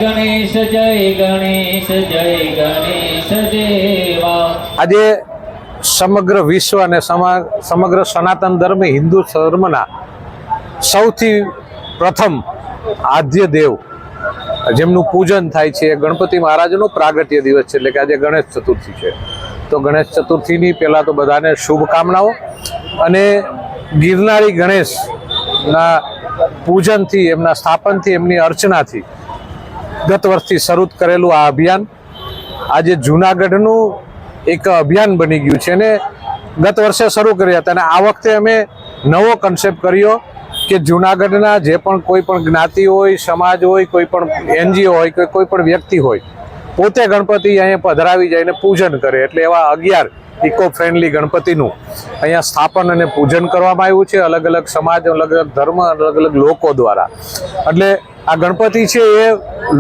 ગણેશ જય ગણેશ જય ગણેશ દેવા। આજે સમગ્ર વિશ્વ અને સમગ્ર સનાતન ધર્મ હિન્દુ ધર્મના સૌથી પ્રથમ આદ્ય દેવ જેમનું પૂજન થાય છે ગણપતિ મહારાજનો પ્રાગટ્ય દિવસ છે, એટલે કે આજે ગણેશ ચતુર્થી છે। તો ગણેશ ચતુર્થીની પહેલાં તો બધાને શુભકામનાઓ અને ગિરનારી ગણેશના પૂજનથી, એમના સ્થાપનથી, એમની અર્ચનાથી ગત વર્ષથી શરૂ કરેલું આ અભિયાન આજે જૂનાગઢનું એક અભિયાન બની ગયું છે અને ગત વર્ષે શરૂ કર્યા હતા અને આ વખતે અમે નવો કન્સેપ્ટ કર્યો કે જૂનાગઢના જે પણ કોઈ પણ જ્ઞાતિ હોય, સમાજ હોય, કોઈ પણ એનજીઓ હોય કે કોઈ પણ વ્યક્તિ હોય, પોતે ગણપતિ અહીંયા પધરાવી જાય અને પૂજન કરે, એટલે એવા 11 ઇકો ફ્રેન્ડલી ગણપતિનું અહીંયા સ્થાપન અને પૂજન કરવામાં આવ્યું છે અલગ અલગ સમાજ, અલગ અલગ ધર્મ, અલગ અલગ લોકો દ્વારા। એટલે આ ગણપતિ છે એ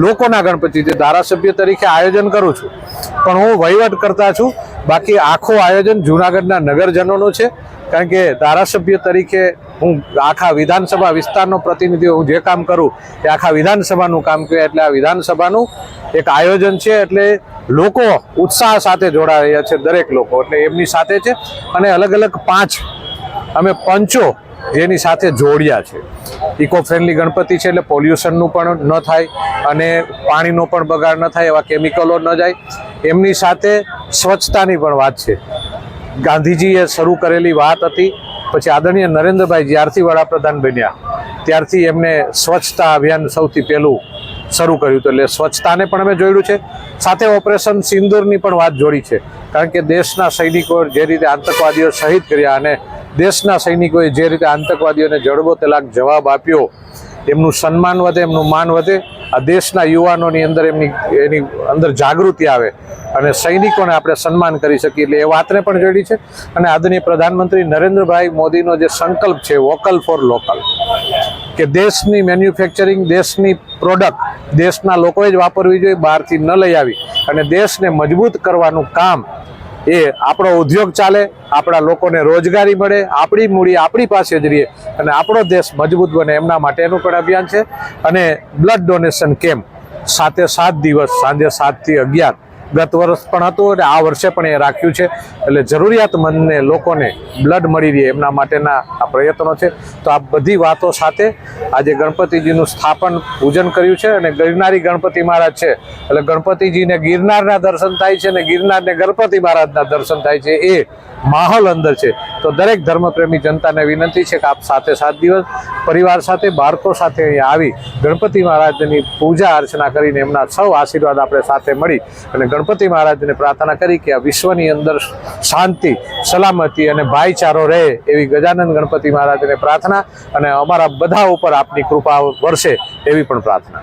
લોકોના ગણપતિ છે। ધારાસભ્ય તરીકે આયોજન કરું છું પણ હું વહીવટ કરતા છું, બાકી આખું આયોજન જૂનાગઢના નગરજનોનું છે। કારણ કે ધારાસભ્ય તરીકે હું આખા વિધાનસભા વિસ્તારનો પ્રતિનિધિ, હું જે કામ કરું એ આખા વિધાનસભાનું કામ કહેવાય, એટલે આ વિધાનસભાનું એક આયોજન છે। એટલે લોકો ઉત્સાહ સાથે જોડાયા છે, દરેક લોકો, એટલે એમની સાથે છે અને અલગ અલગ 5 અમે પંચો જેની સાથે જોડ્યા છે। ઇકો ફ્રેન્ડલી ગણપતિ છે એટલે પોલ્યુશનનું પણ ન થાય અને પાણીનો પણ બગાડ ન થાય, એવા કેમિકલો ન જાય। એમની સાથે સ્વચ્છતાની પણ વાત છે। ગાંધીજીએ શરૂ કરેલી વાત હતી, પછી આદરણીય નરેન્દ્રભાઈ જ્યારથી વડાપ્રધાન બન્યા ત્યારથી એમને સ્વચ્છતા અભિયાન સૌથી પહેલું શરૂ કર્યું હતું, એટલે સ્વચ્છતાને પણ અમે જોડ્યું છે। સાથે ઓપરેશન સિંદૂરની પણ વાત જોડી છે, કારણ કે દેશના સૈનિકો જે રીતે આતંકવાદીઓ શહીદ કર્યા અને દેશના સૈનિકોએ જે રીતે આતંકવાદીઓને જડબો તલાક જવાબ આપ્યો, એમનું સન્માન વધે, એમનું માન વધે, આ દેશના યુવાનોની અંદર એની અંદર જાગૃતિ આવે અને સૈનિકોને આપણે સન્માન કરી શકીએ, એટલે એ વાતને પણ જોડી છે। અને આદરણીય પ્રધાનમંત્રી નરેન્દ્રભાઈ મોદીનો જે સંકલ્પ છે વોકલ ફોર લોકલ, કે દેશની મેન્યુફેક્ચરિંગ, દેશની પ્રોડક્ટ દેશના લોકોએ જ વાપરવી જોઈએ, બહારથી ન લઈ આવી, અને દેશને મજબૂત કરવાનું કામ એ આપણો ઉદ્યોગ ચાલે, આપણા લોકોને રોજગારી મળે, આપણી મૂડી આપણી પાસે જ રહીએ અને આપણો દેશ મજબૂત બને, એમના માટેનું પણ અભિયાન છે। અને બ્લડ ડોનેશન કેમ્પ 7 દિવસ સાંજે 7 થી 11 ગત વર્ષ પણ હતું અને આ વર્ષે પણ એ રાખ્યું છે, એટલે જરૂરિયાતમંદને લોકોને બ્લડ મળી રહે એમના માટેના આ પ્રયત્નો છે। તો આ બધી વાતો સાથે આજે ગણપતિજીનું સ્થાપન પૂજન કર્યું છે અને ગિરનારી ગણપતિ મહારાજ છે, એટલે ગણપતિજીને ગિરનારના દર્શન થાય છે અને ગિરનારને ગણપતિ મહારાજના દર્શન થાય છે, એ માહોલ અંદર છે। તો દરેક ધર્મપ્રેમી જનતાને વિનંતી છે કે આપ 7 દિવસ પરિવાર સાથે, બાળકો સાથે અહીંયા આવી ગણપતિ મહારાજની પૂજા અર્ચના કરીને એમના સૌ આશીર્વાદ આપણે સાથે મળી અને ગણપતિ મહારાજને પ્રાર્થના કરી કે આ વિશ્વની અંદર શાંતિ, સલામતી અને ભાઈચારો રહે, એવી ગજાનંદ ગણપતિ મહારાજને પ્રાર્થના, અને અમારા બધા ઉપર આપની કૃપા વરસે એવી પણ પ્રાર્થના।